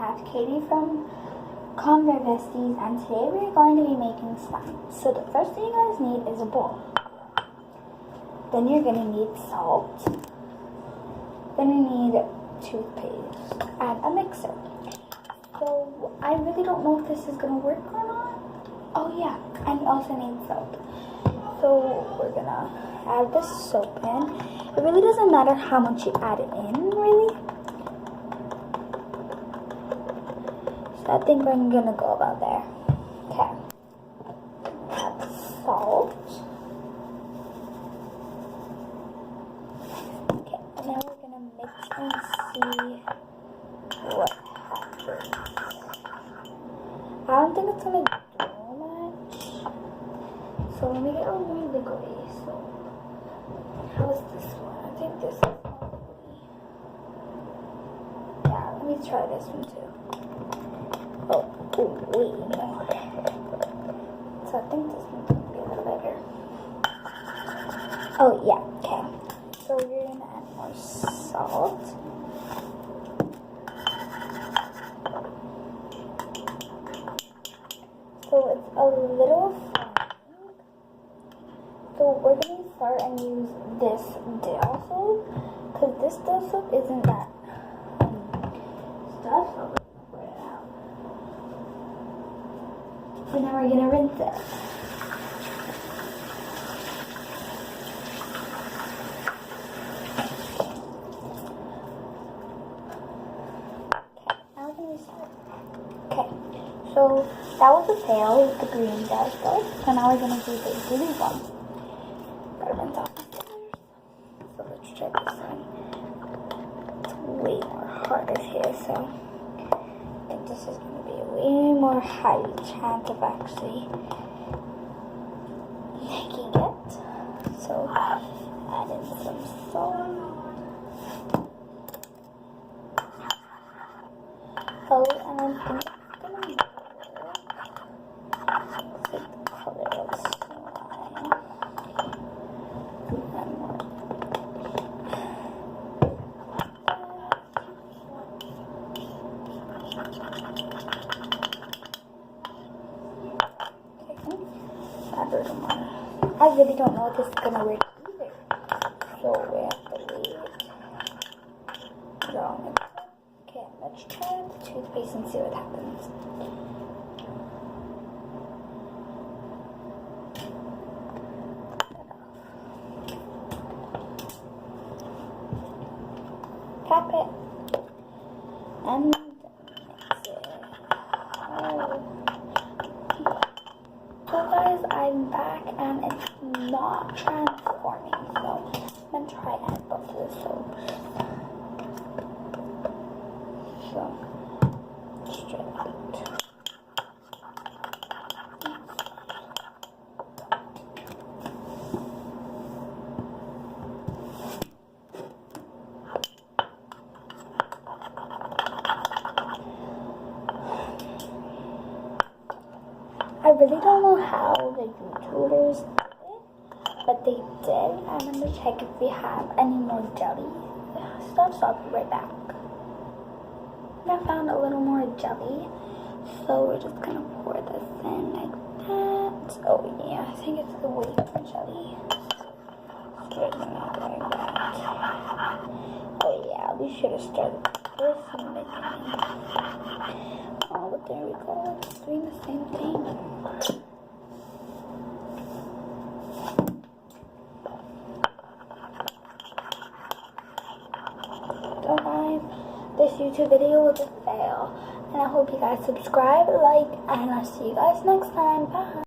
have Katie from Convert Besties, and today we're going to be making slime. So the first thing you guys need is a bowl. Then you're going to need salt. Then you need toothpaste and a mixer. So I really don't know if this is going to work or not. Oh yeah, and you also need soap. So we're going to add the soap in. It really doesn't matter how much you add it in, really. So I think I'm going to go about there. Okay. Add salt. Okay, and now we're going to mix and see what happens. I don't think it's going to do much. So let me get a more liquidy. So how is this one? I think this is more liquidy. Yeah, let me try this one too. Oh, way more. So I think this one's gonna be a little better. Oh yeah, okay. So we're gonna add more salt. So it's a little fine. So we're gonna start and use this dill soap, because this dill soap isn't that stuff. So we're gonna pour it out. So now we're gonna rinse it. Okay, now we're gonna start. Okay, so that was a fail with the green dill soap. So now we're gonna do the blue one. Gotta rinse off the scissors. So let's try this one. It's way more harder here, so I think this is gonna be a way more high chance of actually making it. So add in some salt. Oh, and I think it's gonna work. Looks like the color of slime. And more. I really don't know if this is gonna work either. So we have to leave it wrong. Okay, let's try the toothpaste and see what happens. Tap it and mix it. So guys, I'm back and it's not transforming, so I'm gonna try and add both of the soaps. So straight out. I really don't know how the YouTubers did it, but they did. I'm going to check if we have any more jelly stuff, so I'll be right back. I found a little more jelly, so we're just going to pour this in like that. Oh yeah, I think it's the way for jelly. Straighten it out like that. Oh yeah, we should have started this in the beginning. Oh, but there we go. It's doing the same thing. So guys, this YouTube video was a fail. And I hope you guys subscribe, like, and I'll see you guys next time. Bye.